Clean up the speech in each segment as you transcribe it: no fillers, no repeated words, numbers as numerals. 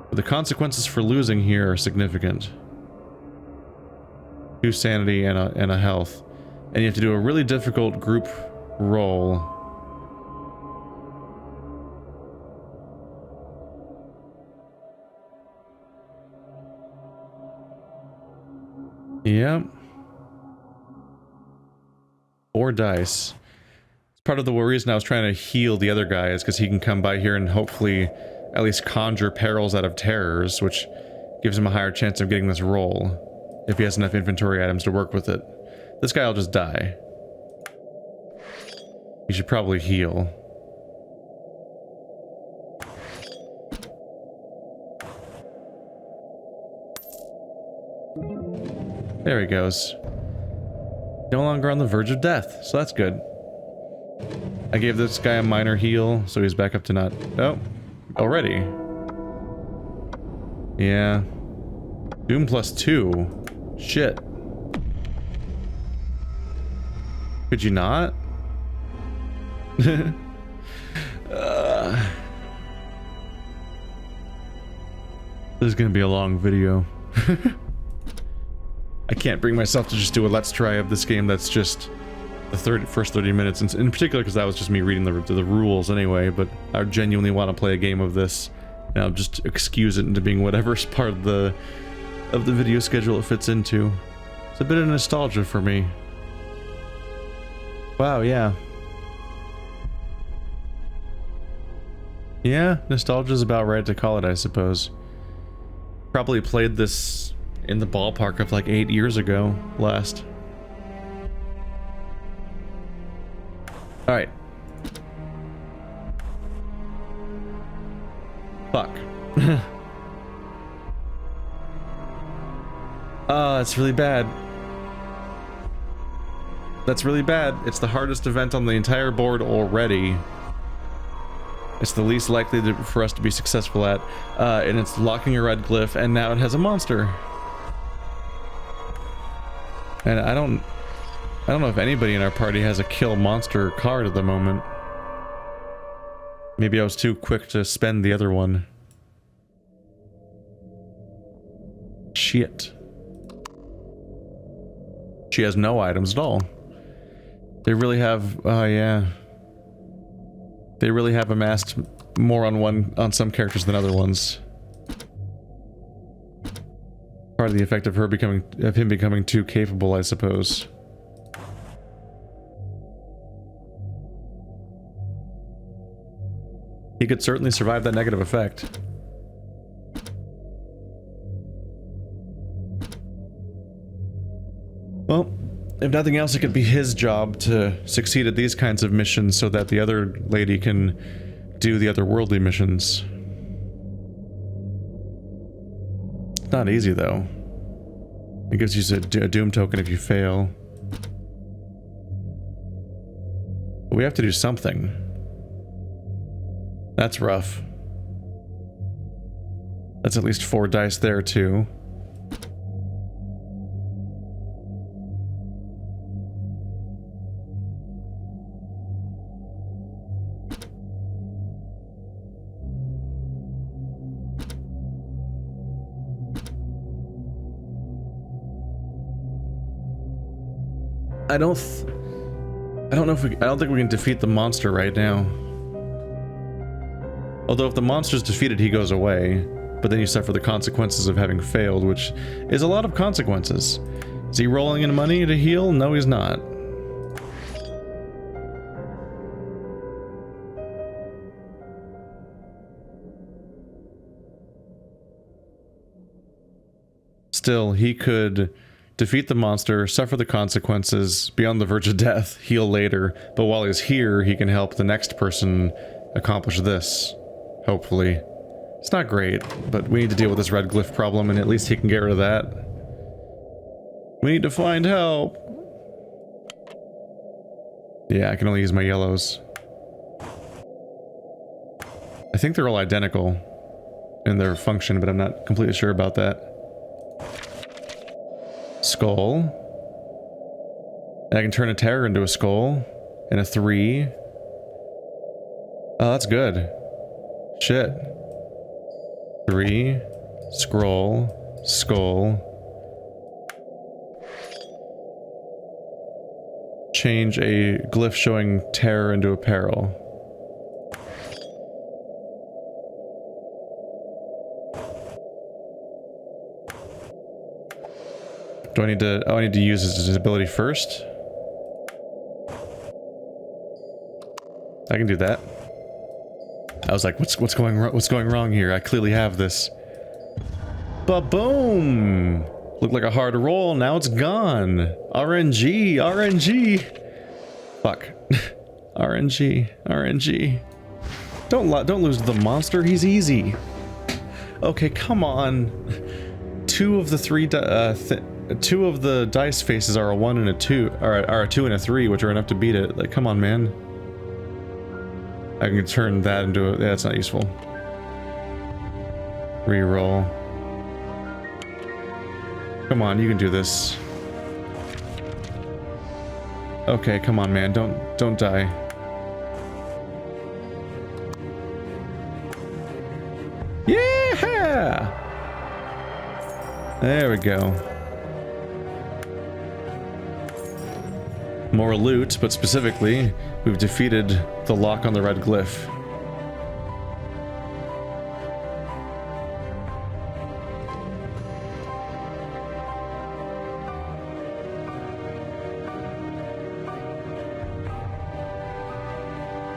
But the consequences for losing here are significant. 2 sanity and a health. And you have to do a really difficult group roll. Yep. 4 dice. It's part of the reason I was trying to heal the other guy is because he can come by here and hopefully at least conjure perils out of terrors, which gives him a higher chance of getting this roll if he has enough inventory items to work with it. This guy will just die. He should probably heal. There he goes. No longer on the verge of death, so that's good. I gave this guy a minor heal, so he's back up to not... Oh, already. Yeah. Doom plus 2. Shit. Could you not? This is gonna be a long video. I can't bring myself to just do a let's try of this game that's just the first 30 minutes, in particular because that was just me reading the rules anyway, but I genuinely want to play a game of this, and I'll just excuse it into being whatever part of the video schedule it fits into. It's a bit of nostalgia for me. Wow, yeah. Yeah, nostalgia's about right to call it, I suppose. Probably played this in the ballpark of like 8 years ago, last. Alright. Fuck. That's really bad. That's really bad. It's the hardest event on the entire board already. It's the least likely for us to be successful at. And it's locking a red glyph, and now it has a monster. And I don't know if anybody in our party has a kill monster card at the moment. Maybe I was too quick to spend the other one. Shit. She has no items at all. They really have, yeah. They really have amassed more on some characters than other ones. Part of the effect of him becoming too capable, I suppose. He could certainly survive that negative effect. Well, if nothing else, it could be his job to succeed at these kinds of missions so that the other lady can do the otherworldly missions. It's not easy, though. It gives you a doom token if you fail. We have to do something. That's rough. That's at least 4 dice there, too. I don't think we can defeat the monster right now. Although if the monster's defeated, he goes away, but then you suffer the consequences of having failed, which is a lot of consequences. Is he rolling in money to heal? No, he's not. Still, he could defeat the monster, suffer the consequences, be on the verge of death, heal later, but while he's here, he can help the next person accomplish this. Hopefully. It's not great, but we need to deal with this red glyph problem, and at least he can get rid of that. We need to find help. Yeah, I can only use my yellows. I think they're all identical in their function, but I'm not completely sure about that. Skull. And I can turn a terror into a skull. And a 3. Oh, that's good. Shit. 3, scroll, skull. Change a glyph showing terror into apparel. Do I need to... Oh, I need to use his ability first? I can do that. I was like, what's going wrong here? I clearly have this. Ba-boom! Looked like a hard roll, now it's gone. RNG, RNG. Fuck. RNG, RNG. Don't lose to the monster, he's easy. Okay, come on. Two of the dice faces are a 1 and a 2, or are a 2 and a 3, which are enough to beat it. Like, come on, man. I can turn that into a... Yeah, that's not useful. Reroll. Come on, you can do this. Okay, come on, man. Don't die. Yeah! There we go. More loot, but specifically, we've defeated the lock on the red glyph.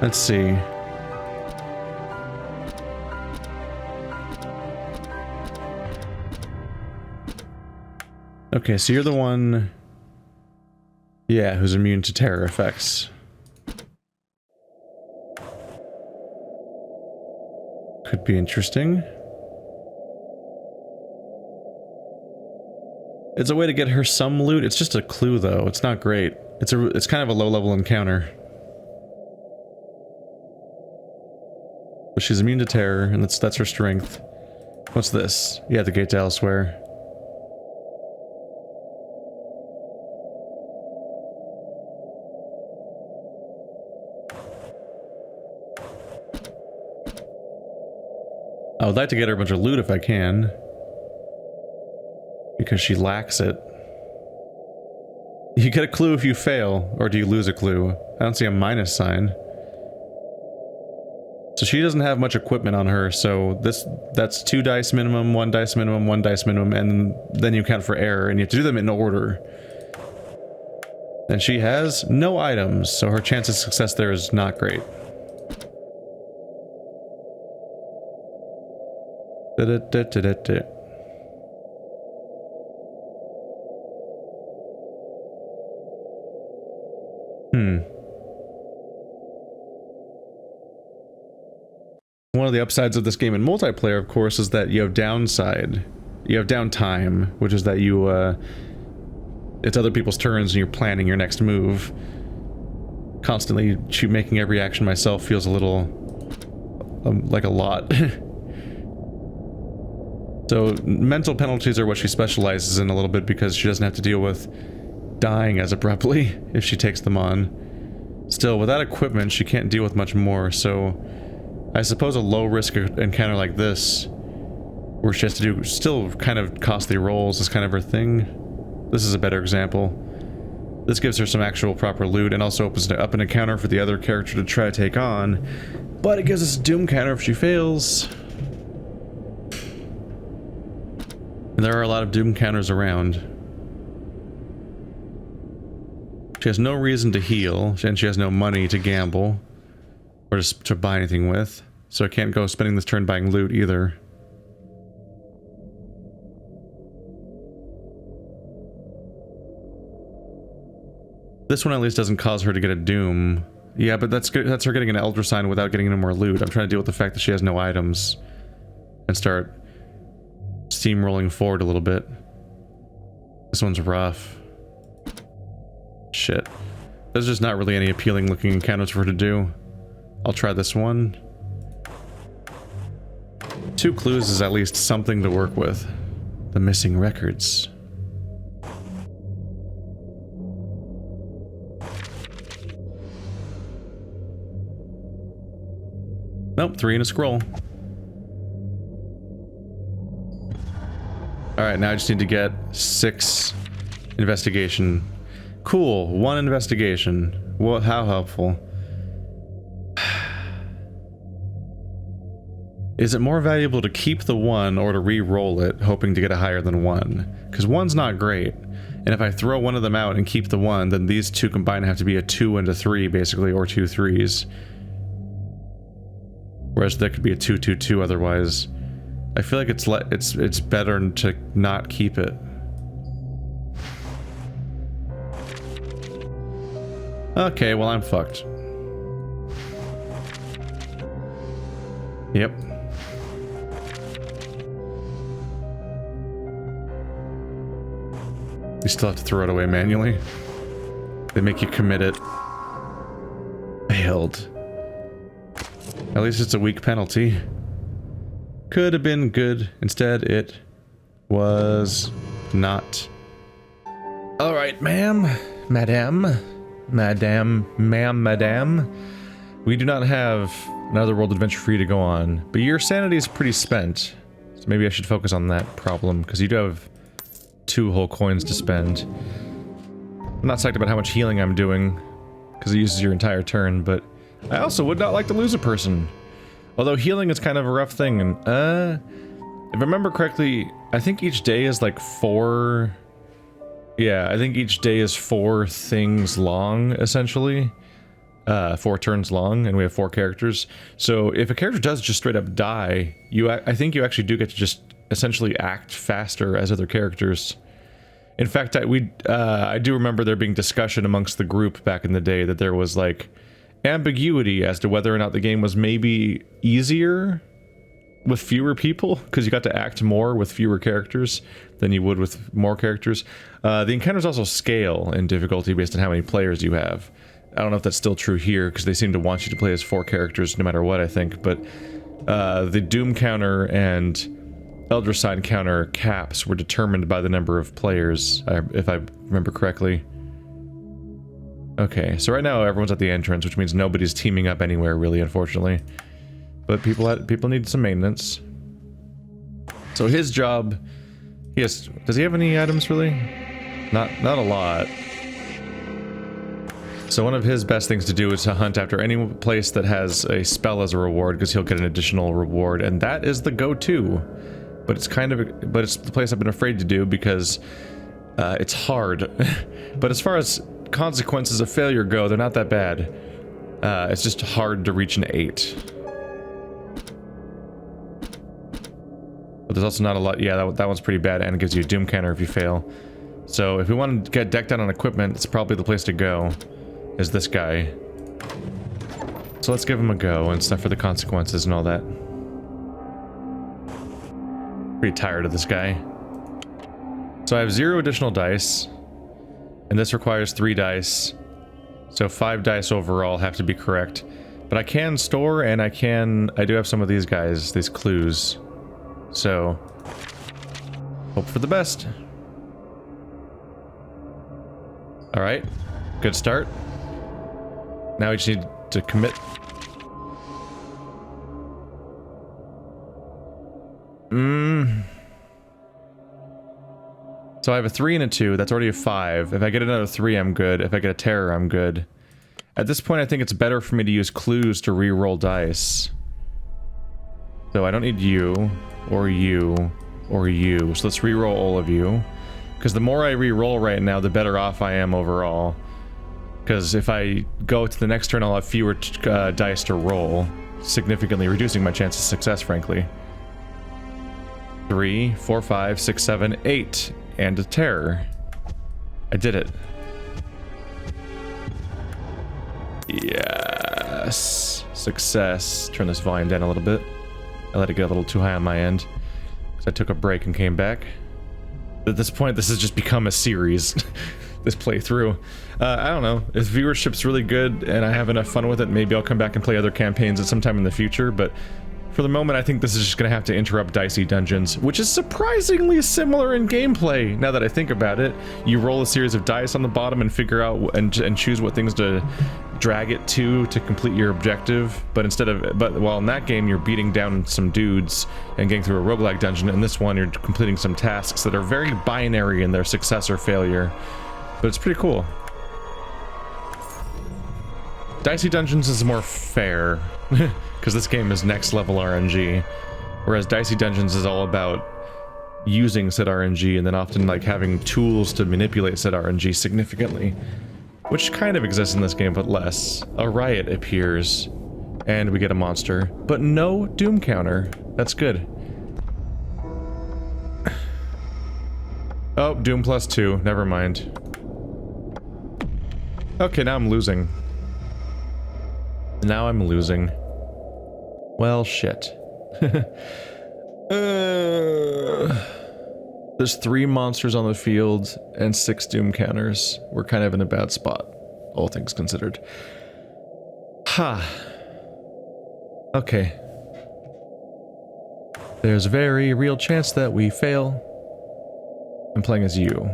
Let's see. Okay, so you're the one... Yeah, who's immune to terror effects. Could be interesting. It's a way to get her some loot. It's just a clue, though. It's not great. It's kind of a low-level encounter. But she's immune to terror, and that's her strength. What's this? Yeah, the gate to elsewhere. I would like to get her a bunch of loot if I can. Because she lacks it. You get a clue if you fail, or do you lose a clue? I don't see a minus sign. So she doesn't have much equipment on her, so that's 2 dice minimum, 1 dice minimum, 1 dice minimum, and then you count for error, and you have to do them in order. And she has no items, so her chance of success there is not great. One of the upsides of this game in multiplayer, of course, is that you have downside. You have downtime, which is that it's other people's turns and you're planning your next move. Constantly making every action myself feels a little... like a lot. So, mental penalties are what she specializes in a little bit because she doesn't have to deal with dying as abruptly if she takes them on. Still, without equipment, she can't deal with much more, so... I suppose a low-risk encounter like this, where she has to do still kind of costly rolls, is kind of her thing. This is a better example. This gives her some actual proper loot, and also opens up an encounter for the other character to try to take on, but it gives us a doom counter if she fails. And there are a lot of doom counters around. She has no reason to heal, and she has no money to gamble. Or just to buy anything with. So I can't go spending this turn buying loot either. This one at least doesn't cause her to get a doom. Yeah, but that's good. That's her getting an Elder Sign without getting any more loot. I'm trying to deal with the fact that she has no items. And start steamrolling forward a little bit. This one's rough. Shit. There's just not really any appealing looking encounters for her to do. I'll try this one. 2 clues is at least something to work with. The missing records. Nope, 3 and a scroll. Alright, now I just need to get 6 investigation. Cool, 1 investigation. What? How helpful. Is it more valuable to keep the 1 or to re-roll it, hoping to get a higher than 1? Because 1's not great. And if I throw one of them out and keep the 1, then these 2 combined have to be a 2 and a 3, basically, or 2 3s. Whereas there could be a 2 2 2 otherwise. I feel like it's better to not keep it. Okay, well I'm fucked. Yep. You still have to throw it away manually. They make you commit it. Failed. At least it's a weak penalty. Could have been good. Instead, it was not. Alright, ma'am. Madame. Madame. We do not have another world adventure for you to go on, but your sanity is pretty spent. So maybe I should focus on that problem, because you do have 2 whole coins to spend. I'm not psyched about how much healing I'm doing, because it uses your entire turn, but I also would not like to lose a person. Although healing is kind of a rough thing, and if I remember correctly, I think each day is like 4... Yeah, I think each day is 4 things long, essentially. 4 turns long, and we have 4 characters. So if a character does just straight up die, I think you actually do get to just essentially act faster as other characters. In fact, I do remember there being discussion amongst the group back in the day that there was like ambiguity as to whether or not the game was maybe easier with fewer people, because you got to act more with fewer characters than you would with more characters. The encounters also scale in difficulty based on how many players you have. I don't know if that's still true here, because they seem to want you to play as 4 characters no matter what, I think, but the Doom counter and Elder Sign counter caps were determined by the number of players, if I remember correctly. Okay, so right now everyone's at the entrance, which means nobody's teaming up anywhere, really, unfortunately. But people need some maintenance. So his job, does he have any items, really? Not a lot. So one of his best things to do is to hunt after any place that has a spell as a reward, because he'll get an additional reward, and that is the go-to. But it's it's the place I've been afraid to do because it's hard. But as far as consequences of failure go, they're not that bad. It's just hard to reach an 8. But there's also not a lot. Yeah, that one's pretty bad, and it gives you a doom counter if you fail. So if we want to get decked out on equipment, it's probably the place to go, is this guy. So let's give him a go and stuff for the consequences and all that. Pretty tired of this guy. So I have 0 additional dice, and this requires 3 dice. So 5 dice overall have to be correct. But I can store, and I do have some of these guys, these clues. So, hope for the best. Alright, good start. Now we just need to commit. So I have a 3 and a 2, that's already a 5. If I get another 3, I'm good. If I get a terror, I'm good. At this point, I think it's better for me to use clues to re-roll dice. So I don't need you, or you, or you. So let's re-roll all of you. Because the more I re-roll right now, the better off I am overall. Because if I go to the next turn, I'll have fewer dice to roll, significantly reducing my chance of success, frankly. 3, 4, 5, 6, 7, 8, and a terror. I did it. Yes. Success. Turn this volume down a little bit. I let it get a little too high on my end, because I took a break and came back. At this point, this has just become a series, this playthrough. I don't know, if viewership's really good and I have enough fun with it, maybe I'll come back and play other campaigns at some time in the future, but for For the moment, I think this is just going to have to interrupt dicey dungeons, which is surprisingly similar in gameplay, now that I think about it. You roll a series of dice on the bottom and figure out and choose what things to drag it to complete your objective. But while in that game, you're beating down some dudes and getting through a roguelike dungeon, in this one, you're completing some tasks that are very binary in their success or failure. But it's pretty cool. Dicey Dungeons is more fair, because this game is next level RNG, whereas Dicey Dungeons is all about using said RNG and then often like having tools to manipulate said RNG significantly, which kind of exists in this game but less. A riot appears, and we get a monster, but no doom counter. That's good. Oh, doom +2, never mind. Okay, now I'm losing. Now I'm losing. Well, shit. There's 3 monsters on the field and 6 doom counters. We're kind of in a bad spot, all things considered. Ha. Okay. There's a very real chance that we fail. I'm playing as you.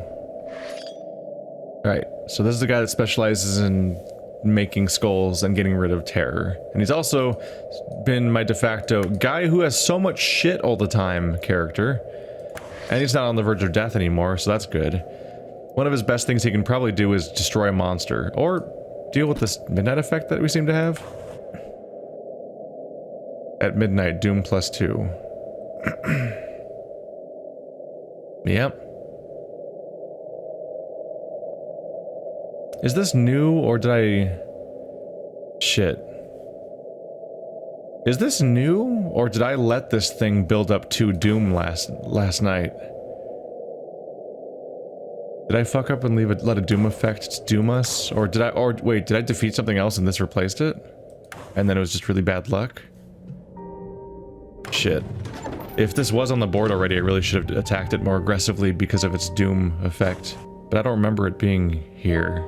Alright, so this is the guy that specializes in making skulls and getting rid of terror. And he's also been my de facto guy who has so much shit all the time character. And he's not on the verge of death anymore, so that's good. One of his best things he can probably do is destroy a monster, or deal with this midnight effect that we seem to have. At midnight, doom +2. Yep. Is this new, or did I... Shit. Is this new, or did I let this thing build up to doom last night? Did I fuck up and let a doom effect doom us? Or wait, did I defeat something else and this replaced it? And then it was just really bad luck? Shit. If this was on the board already, I really should have attacked it more aggressively because of its doom effect. But I don't remember it being here.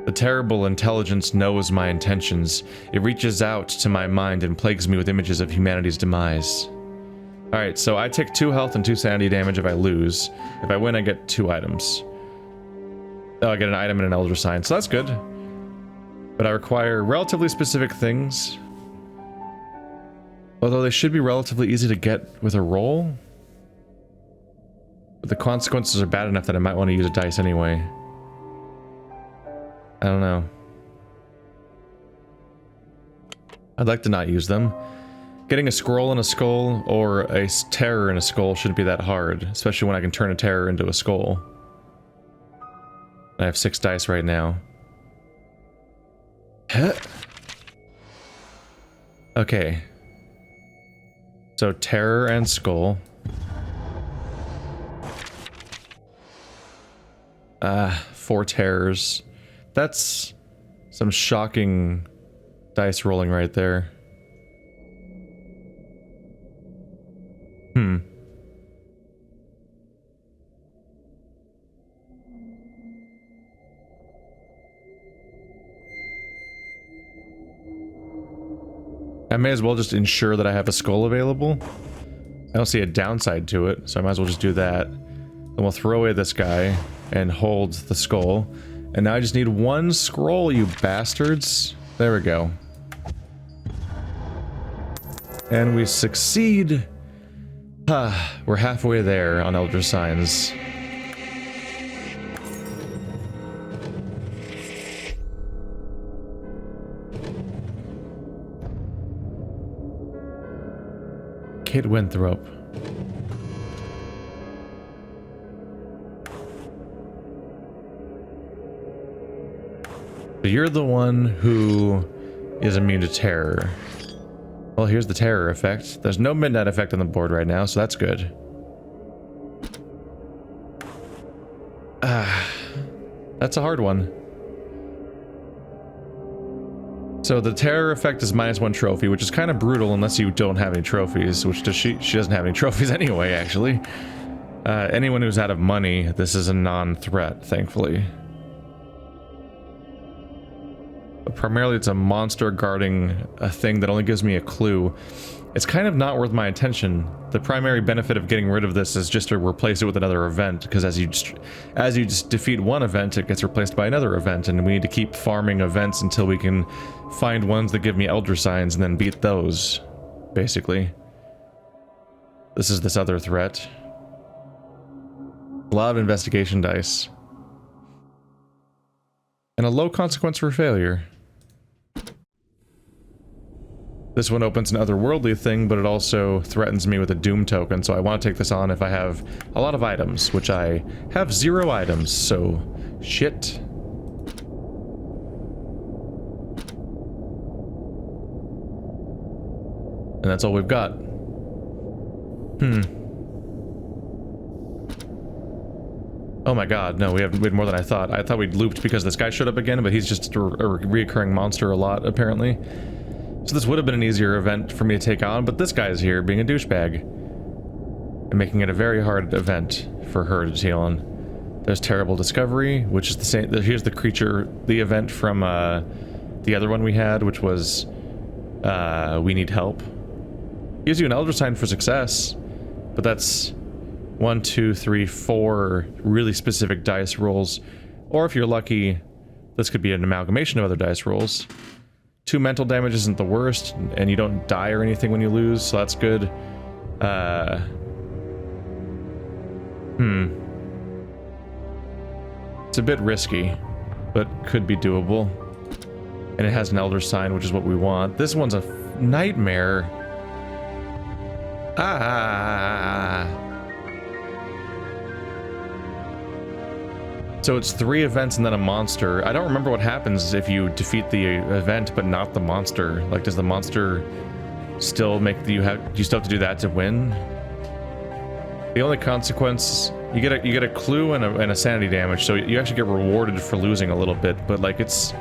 The terrible intelligence knows my intentions. It reaches out to my mind and plagues me with images of humanity's demise. Alright, so I take 2 health and 2 sanity damage if I lose. If I win, I get 2 items. Oh, I get an item and an elder sign, so that's good. But I require relatively specific things. Although they should be relatively easy to get with a roll. But the consequences are bad enough that I might want to use a dice anyway. I don't know. I'd like to not use them. Getting a scroll and a skull, or a terror and a skull shouldn't be that hard, especially when I can turn a terror into a skull. I have 6 dice right now. Okay. So terror and skull. 4 terrors. That's some shocking dice rolling right there. I may as well just ensure that I have a skull available. I don't see a downside to it, so I might as well just do that. Then we'll throw away this guy and hold the skull. And now I just need 1 scroll, you bastards. There we go. And we succeed. We're halfway there on Elder Signs. Kate Winthrop. So you're the one who is immune to terror. Well, here's the terror effect. There's no midnight effect on the board right now, so that's good. That's a hard one. So the terror effect is -1 trophy, which is kind of brutal unless you don't have any trophies, which does she doesn't have any trophies anyway, actually. Anyone who's out of money, this is a non-threat, thankfully. but primarily it's a monster guarding a thing that only gives me a clue. It's kind of not worth my attention. The primary benefit of getting rid of this is just to replace it with another event, because as you just defeat one event, it gets replaced by another event, and we need to keep farming events until we can find ones that give me Elder Signs and then beat those, basically. This is this other threat. A lot of investigation dice. And a low consequence for failure. This one opens an otherworldly thing, but it also threatens me with a doom token, so I want to take this on if I have a lot of items, which I have 0 items, so shit. And that's all we've got. Oh my god, no, we had more than I thought. I thought we'd looped because this guy showed up again, but he's just a reoccurring monster a lot, apparently. So this would have been an easier event for me to take on, but this guy's here being a douchebag. And making it a very hard event for her to deal on. There's Terrible Discovery, which is the same. Here's the creature, the event from the other one we had, which was We Need Help. Gives you an Elder Sign for success, but that's 1, 2, 3, 4 really specific dice rolls. Or if you're lucky, this could be an amalgamation of other dice rolls. 2 mental damage isn't the worst, and you don't die or anything when you lose, so that's good. It's a bit risky, but could be doable. And it has an Elder Sign, which is what we want. This one's a nightmare. So it's 3 events and then a monster. I don't remember what happens if you defeat the event but not the monster. Like, does the monster still make do you still have to do that to win? The only consequence, you get a clue and a sanity damage, so you actually get rewarded for losing a little bit, but like it's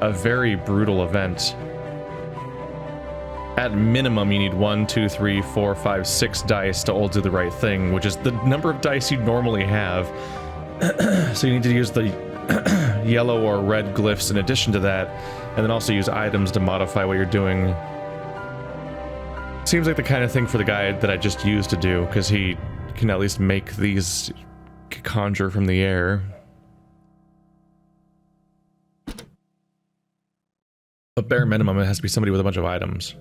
a very brutal event. At minimum, you need 1, 2, 3, 4, 5, 6 dice to all do the right thing, which is the number of dice you normally have. So you need to use the yellow or red glyphs in addition to that, and then also use items to modify what you're doing. Seems like the kind of thing for the guy that I just used to do, because he can at least make these conjure from the air. But bare minimum, it has to be somebody with a bunch of items.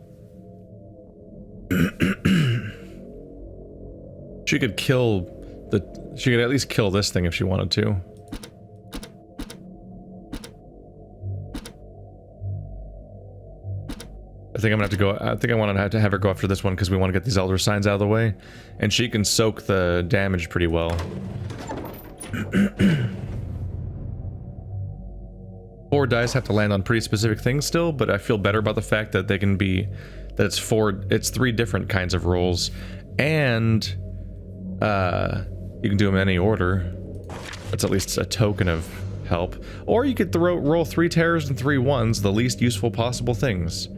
She could kill she could at least kill this thing if she wanted to. I think I'm gonna have to go. I think I want to have her go after this one because we want to get these Elder Signs out of the way, and she can soak the damage pretty well. 4 dice have to land on pretty specific things still, but I feel better about the fact that they can be that it's 3 different kinds of rolls, and you can do them in any order. That's at least a token of help. Or you could roll 3 terrors and 3 ones, the least useful possible things.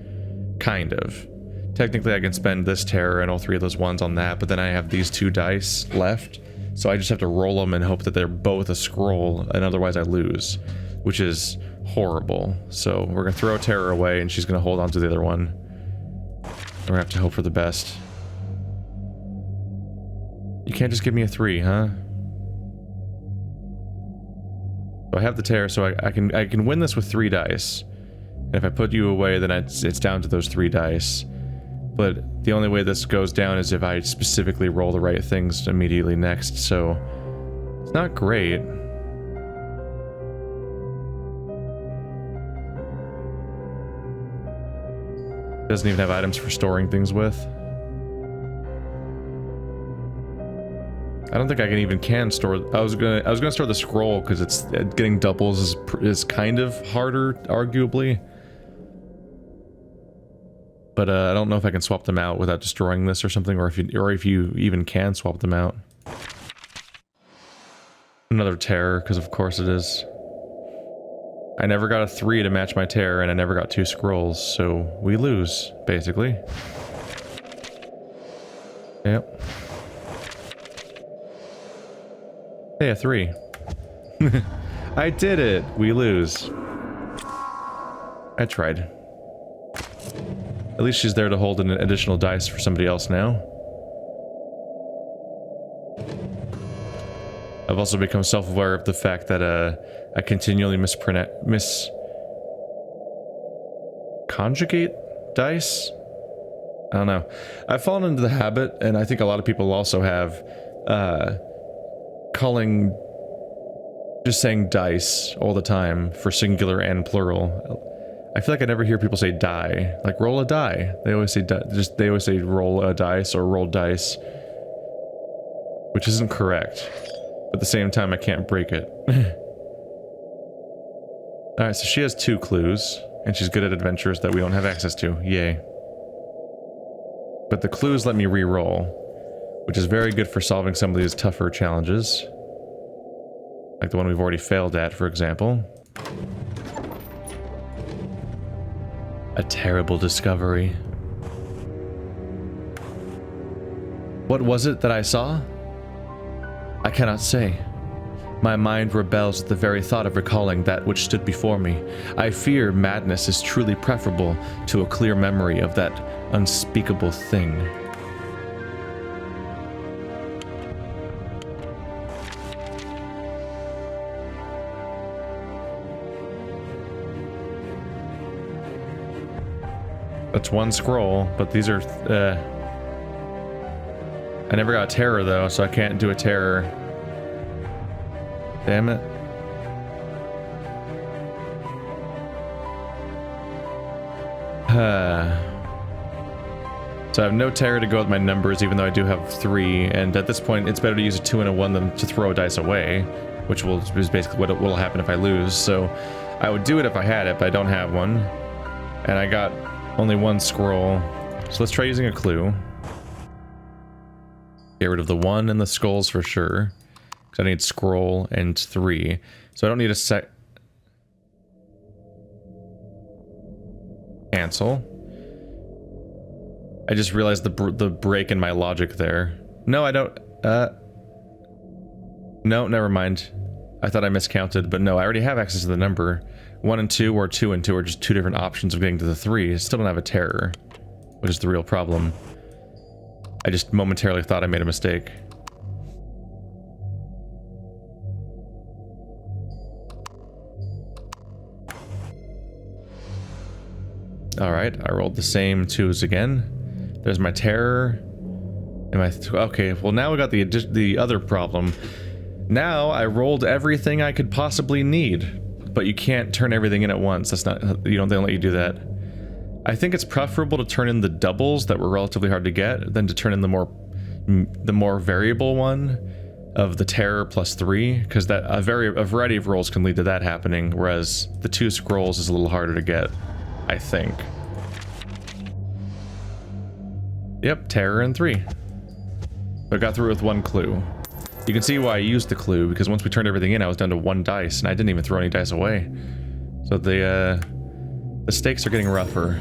Kind of. Technically I can spend this terror and all 3 of those ones on that, but then I have these 2 dice left, so I just have to roll them and hope that they're both a scroll, and otherwise I lose, which is horrible. So we're gonna throw a terror away, and she's gonna hold on to the other one. We're gonna have to hope for the best. You can't just give me a 3, huh? So I have the terror, so I can win this with 3 dice. And if I put you away, then it's down to those 3 dice. But the only way this goes down is if I specifically roll the right things immediately next, so it's not great. Doesn't even have items for storing things with. I don't think I can store. I was gonna store the scroll because it's getting doubles is kind of harder, arguably. But I don't know if I can swap them out without destroying this or something, or if you even can swap them out. Another terror, because of course it is. I never got a 3 to match my terror, and I never got 2 scrolls, so we lose, basically. Yep. Hey, a 3. I did it! We lose. I tried. At least she's there to hold an additional dice for somebody else now. I've also become self-aware of the fact that I continually conjugate dice? I don't know. I've fallen into the habit, and I think a lot of people also have, just saying dice all the time for singular and plural. I feel like I never hear people say die. Like, roll a die. They always say they always say roll a dice or roll dice. Which isn't correct. But at the same time, I can't break it. Alright, so she has 2 clues. And she's good at adventures that we don't have access to. Yay. But the clues let me re-roll. Which is very good for solving some of these tougher challenges. Like the one we've already failed at, for example. A terrible discovery. What was it that I saw? I cannot say. My mind rebels at the very thought of recalling that which stood before me. I fear madness is truly preferable to a clear memory of that unspeakable thing. That's 1 scroll, but these are, I never got a terror though, so I can't do a terror. Damn it. So I have no terror to go with my numbers, even though I do have 3, and at this point it's better to use a 2 and a 1 than to throw a dice away, which is basically what will happen if I lose. So I would do it if I had it, but I don't have one. And I got only 1 scroll. So let's try using a clue. Get rid of the 1 and the skulls for sure. Because I need scroll and 3. So I don't need a cancel. I just realized the break in my logic there. No, I don't. No, never mind. I thought I miscounted, but no, I already have access to the number. 1 and 2 or 2 and 2 are just 2 different options of getting to the 3. I still don't have a terror, which is the real problem. I just momentarily thought I made a mistake. Alright, I rolled the same 2s again. There's my terror. Okay, well now we got the other problem. Now I rolled everything I could possibly need. But you can't turn everything in at once. That's not, they don't let you do that. I think it's preferable to turn in the doubles that were relatively hard to get than to turn in the more variable one of the terror plus 3, because that a variety of rolls can lead to that happening, whereas the 2 scrolls is a little harder to get, I think. Yep, terror and 3. But I got through with 1 clue. You can see why I used the clue, because once we turned everything in, I was down to 1 dice, and I didn't even throw any dice away. So the stakes are getting rougher.